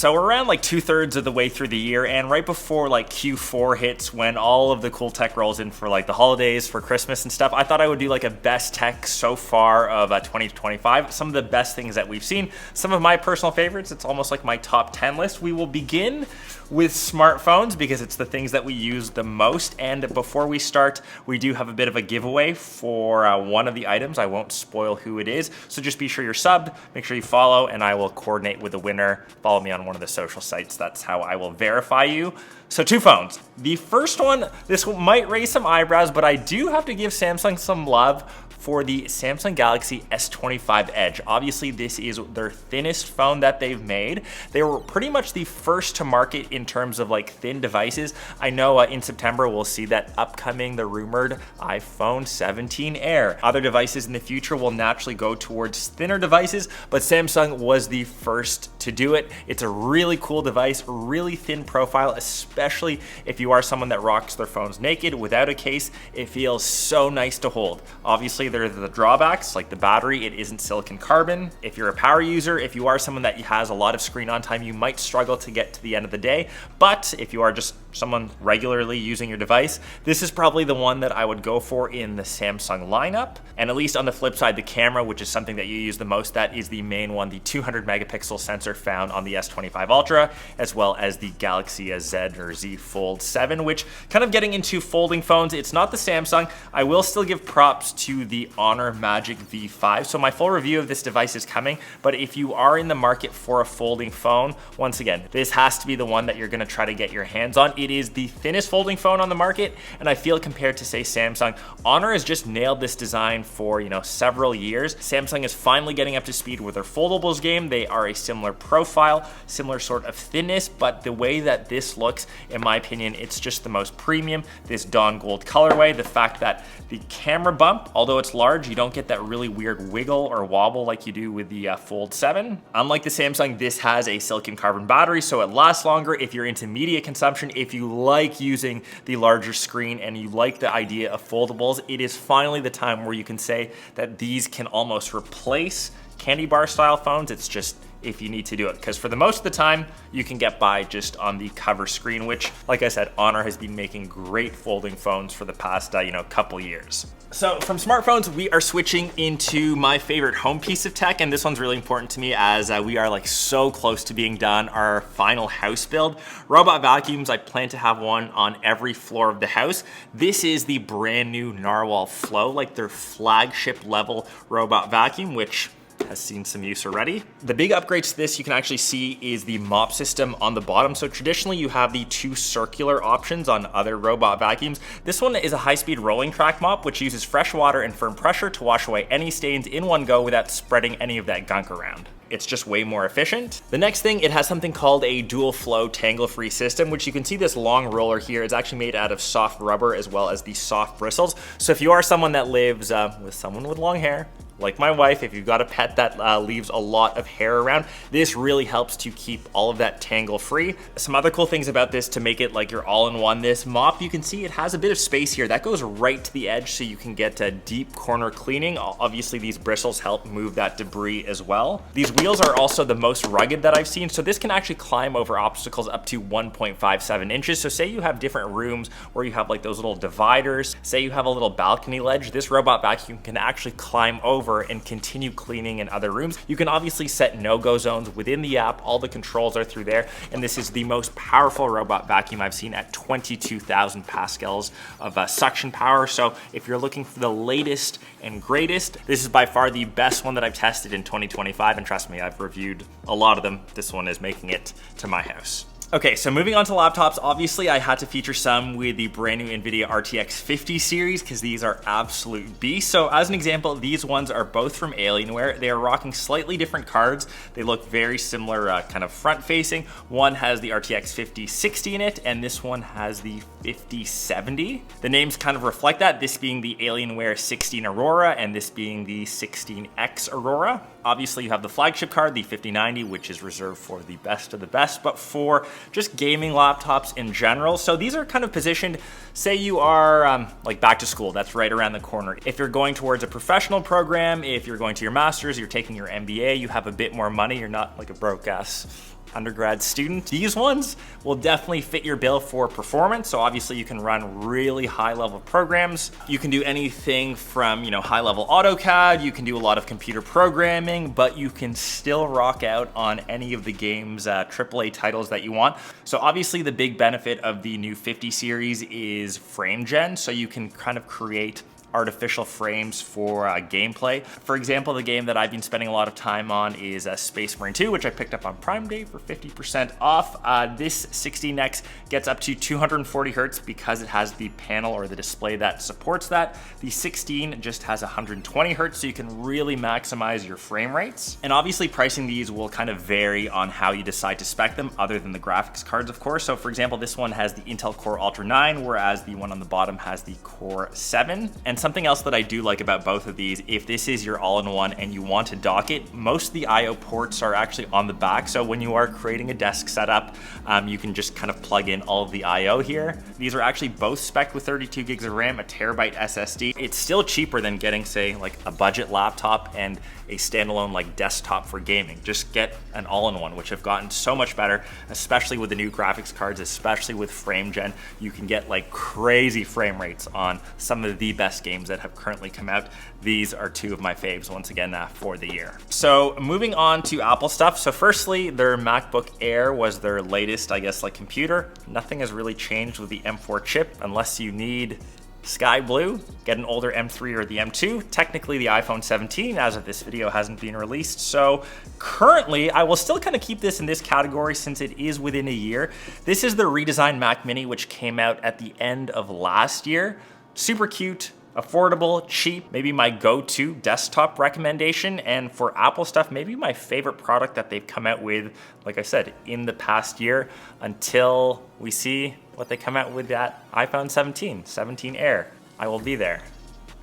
So we're around like 2/3 of the way through the year, and right before like Q4 hits, when all of the cool tech rolls in for like the holidays, for Christmas and stuff, I thought I would do like a best tech so far of 2025. Some of the best things that we've seen, some of my personal favorites. It's almost like my top 10 list. We will begin with smartphones because it's the things that we use the most. And before we start, we do have a bit of a giveaway for one of the items. I won't spoil who it is, so just be sure you're subbed, make sure you follow, and I will coordinate with the winner. Follow me on one of the social sites. That's how I will verify you. So 2 phones. The first one, this might raise some eyebrows, but I do have to give Samsung some love for the Samsung Galaxy S25 Edge. Obviously, this is their thinnest phone that they've made. They were pretty much the first to market in terms of like thin devices. I know in September we'll see that upcoming, the rumored iPhone 17 Air. Other devices in the future will naturally go towards thinner devices, but Samsung was the first to do it. It's a really cool device, really thin profile, especially if you are someone that rocks their phones naked without a case. It feels so nice to hold. Obviously, there are the drawbacks, like the battery, it isn't silicon carbon. If you're a power user, if you are someone that has a lot of screen on time, you might struggle to get to the end of the day. But if you are just someone regularly using your device, this is probably the one that I would go for in the Samsung lineup. And at least on the flip side, the camera, which is something that you use the most, that is the main one, the 200 megapixel sensor found on the S25 Ultra, as well as the Galaxy Z or Z Fold 7, which kind of getting into folding phones, it's not the Samsung. I will still give props to the Honor Magic V5. So my full review of this device is coming, but if you are in the market for a folding phone, once again, this has to be the one that you're gonna try to get your hands on. It is the thinnest folding phone on the market, and I feel compared to say Samsung, Honor has just nailed this design for several years. Samsung is finally getting up to speed with their foldables game. They are a similar profile, similar sort of thinness, but the way that this looks, in my opinion, it's just the most premium. This Dawn Gold colorway, the fact that the camera bump, although it's large, you don't get that really weird wiggle or wobble like you do with the Fold 7. Unlike the Samsung, this has a silicon carbon battery, so it lasts longer if you're into media consumption. If you like using the larger screen and you like the idea of foldables, it is finally the time where you can say that these can almost replace candy bar style phones. It's just if you need to do it, because for the most of the time you can get by just on the cover screen, which, like I said, Honor has been making great folding phones for the past couple years. So from smartphones, we are switching into my favorite home piece of tech, and this one's really important to me as we are like so close to being done our final house build. Robot vacuums, I plan to have one on every floor of the house. This is the brand new Narwal Flow, like their flagship level robot vacuum, which has seen some use already. The big upgrades to this you can actually see is the mop system on the bottom. So traditionally you have the 2 circular options on other robot vacuums. This one is a high-speed rolling track mop, which uses fresh water and firm pressure to wash away any stains in one go without spreading any of that gunk around. It's just way more efficient. The next thing, it has something called a dual flow tangle-free system, which you can see this long roller here. It's actually made out of soft rubber as well as the soft bristles. So if you are someone that lives with someone with long hair, like my wife, if you've got a pet that leaves a lot of hair around, this really helps to keep all of that tangle free. Some other cool things about this to make it like your all-in-one, this mop, you can see it has a bit of space here that goes right to the edge, so you can get a deep corner cleaning. Obviously these bristles help move that debris as well. These wheels are also the most rugged that I've seen, so this can actually climb over obstacles up to 1.57 inches. So say you have different rooms where you have like those little dividers, say you have a little balcony ledge, this robot vacuum can actually climb over and continue cleaning in other rooms. You can obviously set no-go zones within the app. All the controls are through there, and this is the most powerful robot vacuum I've seen at 22,000 pascals of suction power. So if you're looking for the latest and greatest, this is by far the best one that I've tested in 2025, and trust me, I've reviewed a lot of them. This one is making it to my house. Okay, so moving on to laptops, obviously I had to feature some with the brand new NVIDIA RTX 50 series because these are absolute beasts. So as an example, these ones are both from Alienware. They are rocking slightly different cards. They look very similar, kind of front facing. One has the RTX 5060 in it, and this one has the 5070. The names kind of reflect that, this being the Alienware 16 Aurora and this being the 16X Aurora. Obviously you have the flagship card, the 5090, which is reserved for the best of the best, but for just gaming laptops in general. So these are kind of positioned, say you are like back to school, that's right around the corner. If you're going towards a professional program, if you're going to your master's, you're taking your MBA, you have a bit more money, you're not like a broke ass undergrad student. These ones will definitely fit your bill for performance. So obviously you can run really high level programs. You can do anything from, high level AutoCAD, you can do a lot of computer programming, but you can still rock out on any of the game's AAA titles that you want. So obviously the big benefit of the new 50 series is frame gen. So you can kind of create artificial frames for gameplay. For example, the game that I've been spending a lot of time on is Space Marine 2, which I picked up on Prime Day for 50% off. This 16X gets up to 240 hertz because it has the panel or the display that supports that. The 16 just has 120 hertz, so you can really maximize your frame rates. And obviously pricing these will kind of vary on how you decide to spec them, other than the graphics cards, of course. So for example, this one has the Intel Core Ultra 9, whereas the one on the bottom has the Core 7. And something else that I do like about both of these, if this is your all-in-one and you want to dock it, most of the I/O ports are actually on the back. So when you are creating a desk setup, you can just kind of plug in all of the I/O here. These are actually both spec'd with 32 gigs of RAM, a terabyte SSD. It's still cheaper than getting, say, like a budget laptop and a standalone like desktop for gaming. Just get an all-in-one, which have gotten so much better, especially with the new graphics cards, especially with frame gen. You can get like crazy frame rates on some of the best games that have currently come out. These are two of my faves once again for the year. So moving on to Apple stuff. So firstly, their MacBook Air was their latest, I guess, like computer. Nothing has really changed with the M4 chip unless you need sky blue, get an older M3 or the M2. Technically the iPhone 17 as of this video hasn't been released. So currently I will still kind of keep this in this category since it is within a year. This is the redesigned Mac Mini, which came out at the end of last year. Super cute, affordable, cheap, maybe my go-to desktop recommendation. And for Apple stuff, maybe my favorite product that they've come out with, like I said, in the past year, until we see what they come out with that iPhone 17 Air. I will be there.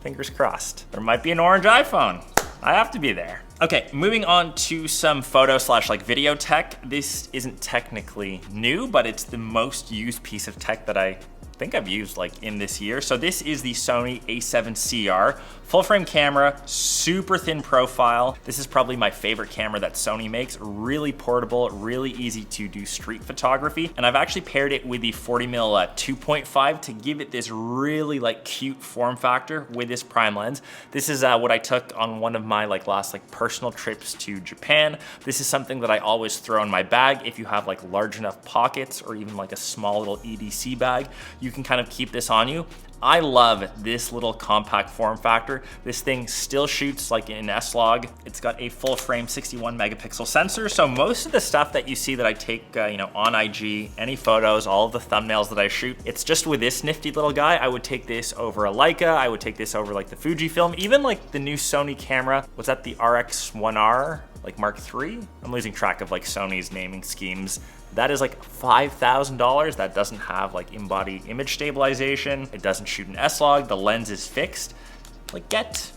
Fingers crossed. There might be an orange iPhone. I have to be there. Okay, moving on to some photo slash like video tech. This isn't technically new, but it's the most used piece of tech that I think I've used like in this year. So this is the Sony a7CR, full frame camera, super thin profile. This is probably my favorite camera that Sony makes. Really portable, really easy to do street photography. And I've actually paired it with the 40mm 2.5 to give it this really like cute form factor with this prime lens. This is what I took on one of my last personal trips to Japan. This is something that I always throw in my bag. If you have like large enough pockets or even like a small little EDC bag, you can kind of keep this on you. I love this little compact form factor. This thing still shoots like in S-Log. It's got a full frame 61 megapixel sensor. So most of the stuff that you see that I take on IG, any photos, all of the thumbnails that I shoot, it's just with this nifty little guy. I would take this over a Leica. I would take this over like the Fujifilm, even like the new Sony camera. Was that the RX1R? Like Mark III? I'm losing track of like Sony's naming schemes. That is like $5,000. That doesn't have like in-body image stabilization. It doesn't shoot an S-Log. The lens is fixed. Like, get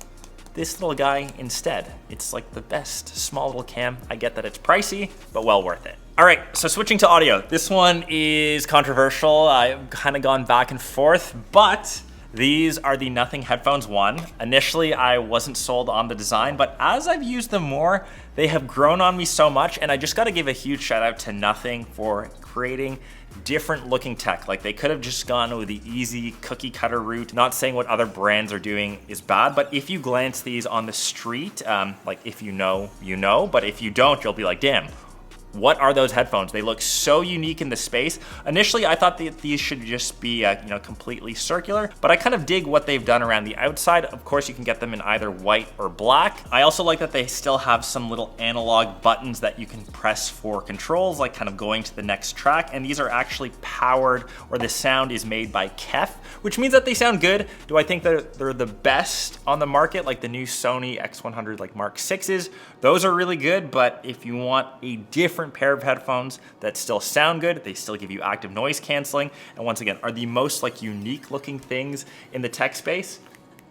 this little guy instead. It's like the best small little cam. I get that it's pricey, but well worth it. All right, so switching to audio. This one is controversial. I've kind of gone back and forth, but these are the Nothing Headphones 1. Initially, I wasn't sold on the design, but as I've used them more, they have grown on me so much, and I just gotta give a huge shout out to Nothing for creating different looking tech. Like, they could have just gone with the easy cookie cutter route. Not saying what other brands are doing is bad, but if you glance these on the street, like if you know, you know, but if you don't, you'll be like, damn, what are those headphones? They look so unique in the space. Initially, I thought that these should just be completely circular, but I kind of dig what they've done around the outside. Of course, you can get them in either white or black. I also like that they still have some little analog buttons that you can press for controls, like kind of going to the next track. And these are actually powered, or the sound is made by Kef, which means that they sound good. Do I think that they're the best on the market, like the new Sony X100 like Mark 6s? Those are really good, but if you want a different pair of headphones that still sound good, they still give you active noise canceling, and once again are the most like unique looking things in the tech space,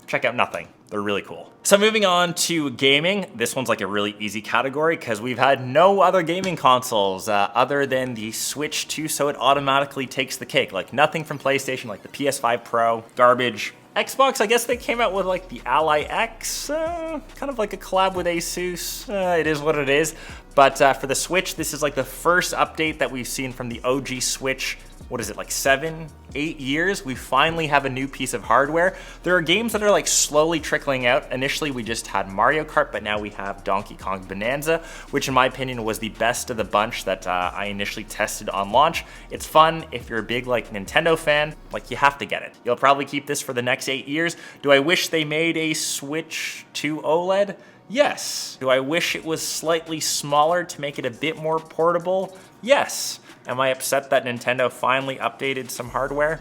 check out Nothing. They're really cool. So moving on to gaming, this one's like a really easy category because we've had no other gaming consoles other than the Switch 2, so it automatically takes the cake. Like nothing from PlayStation, like the PS5 Pro, garbage. Xbox, I guess they came out with like the Ally X, kind of like a collab with Asus. It is what it is. But for the Switch, this is like the first update that we've seen from the OG Switch. What is it, like 7, 8 years? We finally have a new piece of hardware. There are games that are like slowly trickling out. Initially, we just had Mario Kart, but now we have Donkey Kong Bonanza, which in my opinion was the best of the bunch that I initially tested on launch. It's fun. If you're a big like Nintendo fan, like you have to get it. You'll probably keep this for the next 8 years. Do I wish they made a Switch 2 OLED? Yes. Do I wish it was slightly smaller to make it a bit more portable? Yes. Am I upset that Nintendo finally updated some hardware?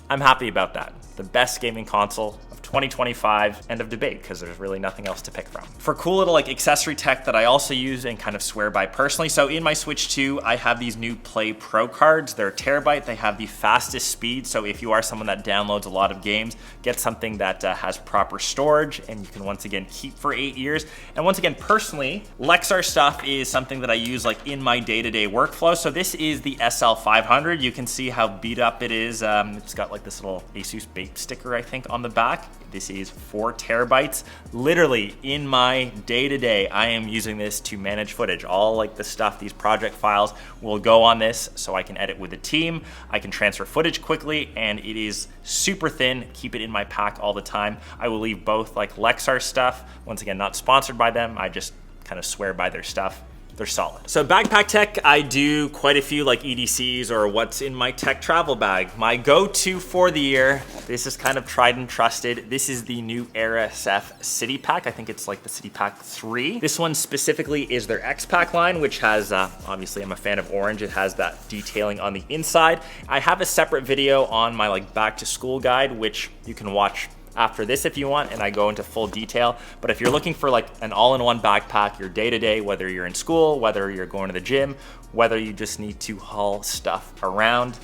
I'm happy about that. The best gaming console of 2025, end of debate, because there's really nothing else to pick from. For cool little like accessory tech that I also use and kind of swear by personally, so in my Switch 2, I have these new Play Pro cards. They're a terabyte. They have the fastest speed, so if you are someone that downloads a lot of games, get something that has proper storage and you can once again keep for 8 years. And once again, personally, Lexar stuff is something that I use like in my day-to-day workflow. So this is the SL500. You can see how beat up it is. It's got like this little Asus Bape sticker, I think, on the back. This is 4 terabytes. Literally in my day-to-day, I am using this to manage footage. All like the stuff, these project files will go on this so I can edit with a team. I can transfer footage quickly, and it is super thin. Keep it in my pack all the time. I will leave both like Lexar stuff. Once again, not sponsored by them. I just kind of swear by their stuff. They're solid. So backpack tech, I do quite a few like EDCs or what's in my tech travel bag. My go-to for the year, this is kind of tried and trusted. This is the new RSF City Pack. I think it's like the City Pack 3. This one specifically is their X-Pack line, which has, obviously I'm a fan of orange. It has that detailing on the inside. I have a separate video on my like back to school guide, which you can watch after this if you want, and I go into full detail. But if you're looking for like an all-in-one backpack, your day-to-day, whether you're in school, whether you're going to the gym, whether you just need to haul stuff around,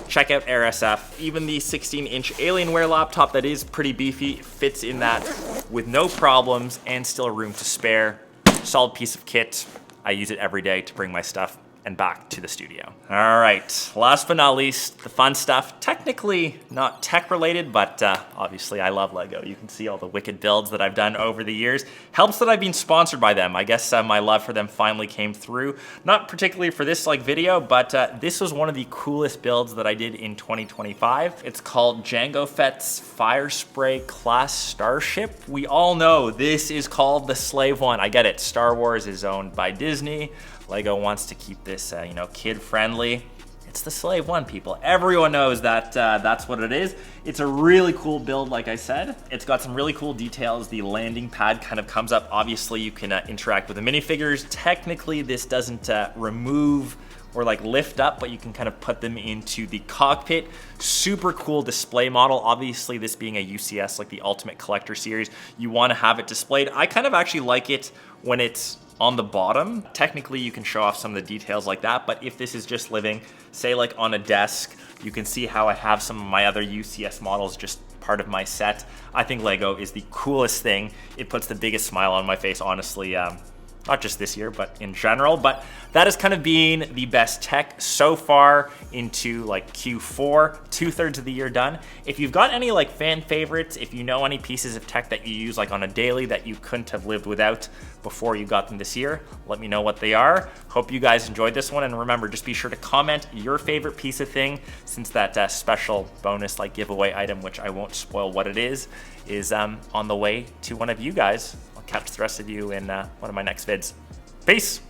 check out RSF. Even the 16-inch Alienware laptop that is pretty beefy fits in that with no problems and still room to spare. Solid piece of kit. I use it every day to bring my stuff and back to the studio. All right, last but not least, the fun stuff. Technically not tech related, but obviously I love Lego. You can see all the wicked builds that I've done over the years. Helps that I've been sponsored by them. I guess my love for them finally came through. Not particularly for this like video, but this was one of the coolest builds that I did in 2025. It's called Jango Fett's Fire Spray Class Starship. We all know this is called the Slave One. I get it, Star Wars is owned by Disney. Lego wants to keep this, kid friendly. It's the Slave One, people. Everyone knows that that's what it is. It's a really cool build, like I said. It's got some really cool details. The landing pad kind of comes up. Obviously, you can interact with the minifigures. Technically, this doesn't remove or like lift up, but you can kind of put them into the cockpit. Super cool display model. Obviously, this being a UCS, like the Ultimate Collector Series, you want to have it displayed. I kind of actually like it when it's on the bottom. Technically, you can show off some of the details like that, but if this is just living, say like on a desk, you can see how I have some of my other UCS models just part of my set. I think Lego is the coolest thing. It puts the biggest smile on my face, honestly. Not just this year, but in general. But that has kind of been the best tech so far into like Q4, 2/3 of the year done. If you've got any like fan favorites, if you know any pieces of tech that you use like on a daily that you couldn't have lived without before you got them this year, let me know what they are. Hope you guys enjoyed this one. And remember, just be sure to comment your favorite piece of thing, since that special bonus like giveaway item, which I won't spoil what it is on the way to one of you guys. Catch the rest of you in one of my next vids. Peace.